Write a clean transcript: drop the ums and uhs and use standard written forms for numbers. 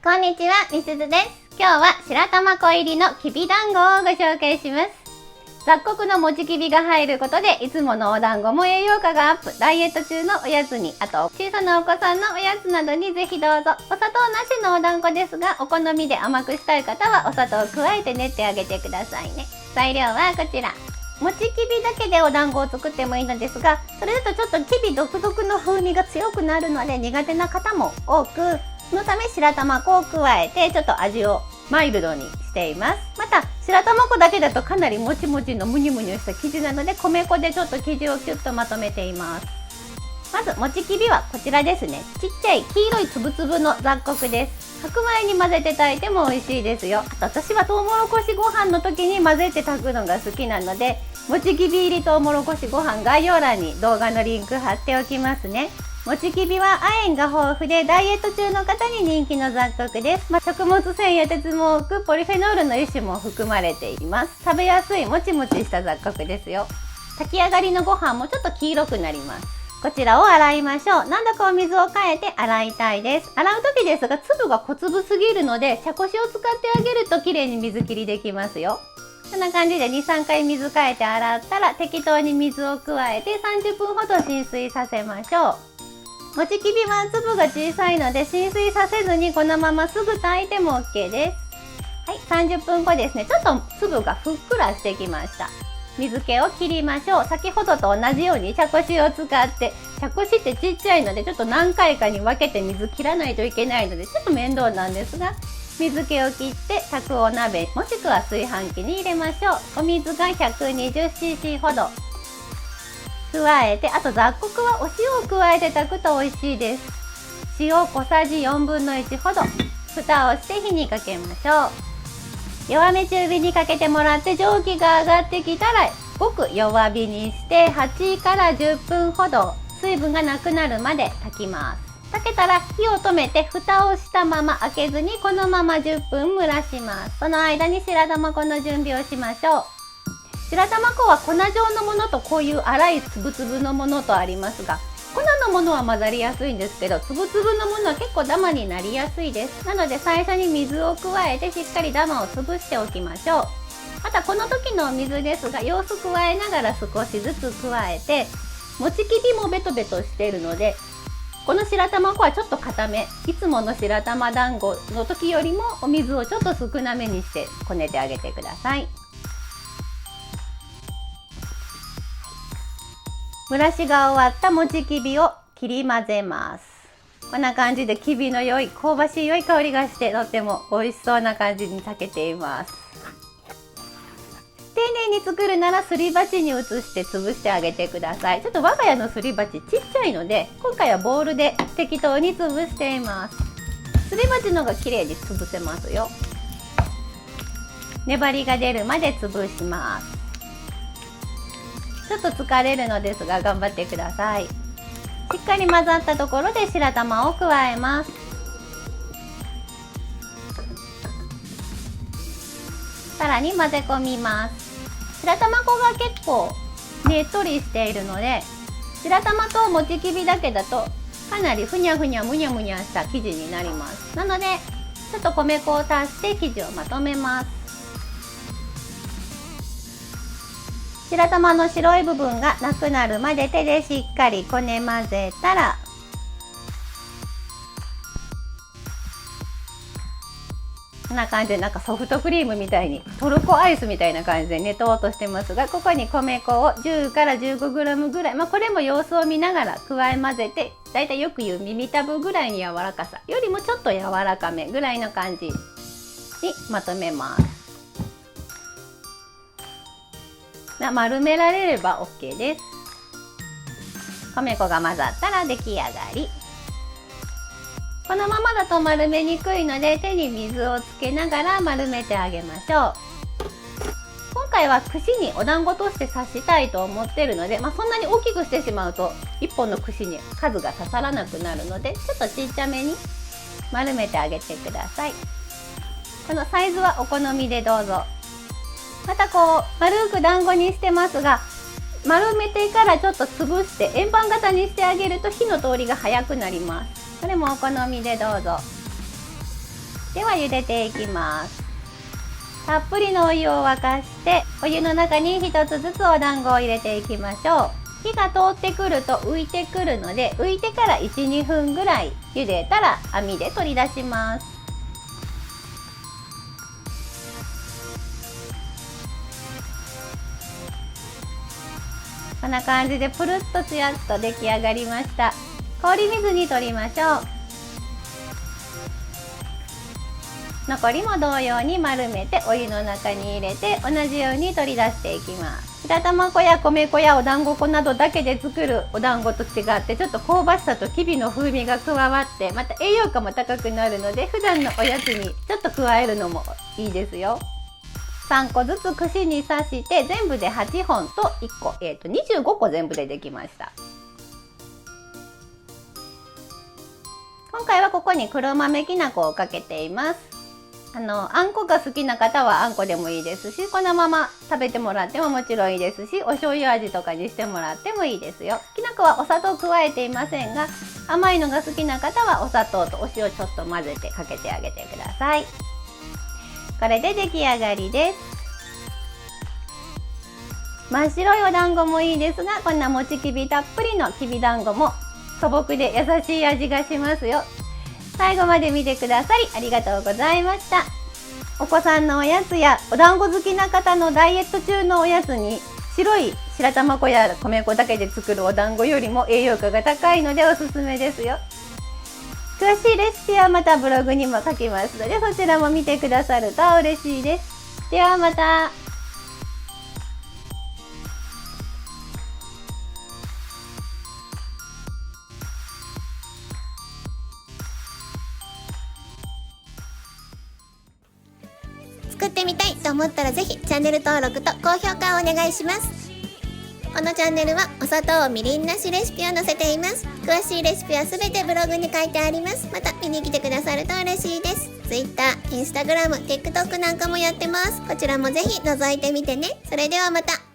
こんにちは、みすずです。今日は白玉粉入りのきびだんごをご紹介します。雑穀のもちきびが入ることでいつものお団子も栄養価がアップ。ダイエット中のおやつに、あと小さなお子さんのおやつなどにぜひどうぞ。お砂糖なしのお団子ですが、お好みで甘くしたい方はお砂糖を加えて練ってあげてくださいね。材料はこちら。もちきびだけでお団子を作ってもいいのですが、それだとちょっときび独特の風味が強くなるので苦手な方も多く、そのため白玉粉を加えてちょっと味をマイルドにしています。また白玉粉だけだとかなりもちもちのムニュムニュした生地なので、米粉でちょっと生地をキュッとまとめています。まずもちきびはこちらですね。ちっちゃい黄色いつぶつぶの雑穀です。白米に混ぜて炊いても美味しいですよ。あと私はトウモロコシご飯の時に混ぜて炊くのが好きなので、もちきび入りトウモロコシご飯概要欄に動画のリンク貼っておきますね。もちきびは亜鉛が豊富でダイエット中の方に人気の雑穀です。食物繊維や鉄も多く、ポリフェノールの一種も含まれています。食べやすいもちもちした雑穀ですよ。炊き上がりのご飯もちょっと黄色くなります。こちらを洗いましょう。何度かお水を変えて洗いたいです。洗う時ですが粒が小粒すぎるので、茶こしを使ってあげるときれいに水切りできますよ。こんな感じで 2,3 回水変えて洗ったら、適当に水を加えて30分ほど浸水させましょう。もちきびは粒が小さいので浸水させずにこのまますぐ炊いても OK です。はい、30分後ですね。ちょっと粒がふっくらしてきました。水気を切りましょう。先ほどと同じように茶こしを使って、茶こしってちっちゃいのでちょっと何回かに分けて水切らないといけないのでちょっと面倒なんですが、水気を切って炊くお鍋もしくは炊飯器に入れましょう。お水が 120cc ほど加えて、あと雑穀はお塩を加えて炊くと美味しいです。塩小さじ1/4ほど。蓋をして火にかけましょう。弱め中火にかけてもらって、蒸気が上がってきたらごく弱火にして8から10分ほど水分がなくなるまで炊きます。炊けたら火を止めて蓋をしたまま開けずにこのまま10分蒸らします。その間に白玉粉の準備をしましょう。白玉粉は粉状のものとこういう粗いつぶつぶのものとありますが、粉のものは混ざりやすいんですけど、つぶつぶのものは結構ダマになりやすいです。なので最初に水を加えてしっかりダマを潰しておきましょう。またこの時のお水ですが、様子加えながら少しずつ加えて、もちきびもベトベトしているので、この白玉粉はちょっと固め。いつもの白玉団子の時よりもお水をちょっと少なめにしてこねてあげてください。蒸らしが終わったもちきびを切り混ぜます。こんな感じできびの良い香ばしい良い香りがして、とっても美味しそうな感じに炊けています。丁寧に作るならすり鉢に移して潰してあげてください。ちょっと我が家のすり鉢ちっちゃいので、今回はボウルで適当に潰しています。すり鉢の方が綺麗に潰せますよ。粘りが出るまで潰します。ちょっと疲れるのですが頑張ってください。しっかり混ざったところで白玉を加えます。さらに混ぜ込みます。白玉粉が結構ねっとりしているので、白玉ともちきびだけだとかなりふにゃふにゃむにゃむにゃした生地になります。なのでちょっと米粉を足して生地をまとめます。白玉の白い部分がなくなるまで手でしっかりこね混ぜたら、こんな感じでなんかソフトクリームみたいに、トルコアイスみたいな感じでねとうとしてますが、ここに米粉を10から 15g ぐらい、これも様子を見ながら加え混ぜて、だいたいよく言う耳たぶぐらいに柔らかさよりもちょっと柔らかめぐらいの感じにまとめます。丸められれば OK です。米粉が混ざったら出来上がり。このままだと丸めにくいので、手に水をつけながら丸めてあげましょう。今回は串にお団子として刺したいと思っているので、そんなに大きくしてしまうと1本の串に数が刺さらなくなるので、ちょっとちっちゃめに丸めてあげてください。このサイズはお好みでどうぞ。またこう丸く団子にしてますが、丸めてからちょっと潰して円盤型にしてあげると火の通りが早くなります。これもお好みでどうぞ。では茹でていきます。たっぷりのお湯を沸かしてお湯の中に1つずつお団子を入れていきましょう。火が通ってくると浮いてくるので、浮いてから 1,2 分ぐらい茹でたら網で取り出します。こんな感じでプルッとツヤっと出来上がりました。氷水に取りましょう。残りも同様に丸めてお湯の中に入れて同じように取り出していきます。白玉粉や米粉やお団子粉などだけで作るお団子と違ってちょっと香ばしさときびの風味が加わってまた栄養価も高くなるので普段のおやつにちょっと加えるのもいいですよ。3個ずつ串に刺して全部で8本と1個、25個全部でできました。今回はここに黒豆きな粉をかけています。あんこが好きな方はあんこでもいいですし、このまま食べてもらってももちろんいいですし、お醤油味とかにしてもらってもいいですよ。きな粉はお砂糖加えていませんが、甘いのが好きな方はお砂糖とお塩ちょっと混ぜてかけてあげてください。これで出来上がりです。真っ白いお団子もいいですが、こんなもちきびたっぷりのきびだんごも素朴で優しい味がしますよ。最後まで見てくださりありがとうございました。お子さんのおやつやお団子好きな方のダイエット中のおやつに白い白玉粉や米粉だけで作るお団子よりも栄養価が高いのでおすすめですよ。詳しいレシピはまたブログにも書きますのでそちらも見てくださると嬉しいです。ではまた。作ってみたいと思ったらぜひチャンネル登録と高評価をお願いします。このチャンネルはお砂糖みりんなしレシピを載せています。詳しいレシピはすべてブログに書いてあります。また見に来てくださると嬉しいです。Twitter、Instagram、TikTok なんかもやってます。こちらもぜひ覗いてみてね。それではまた。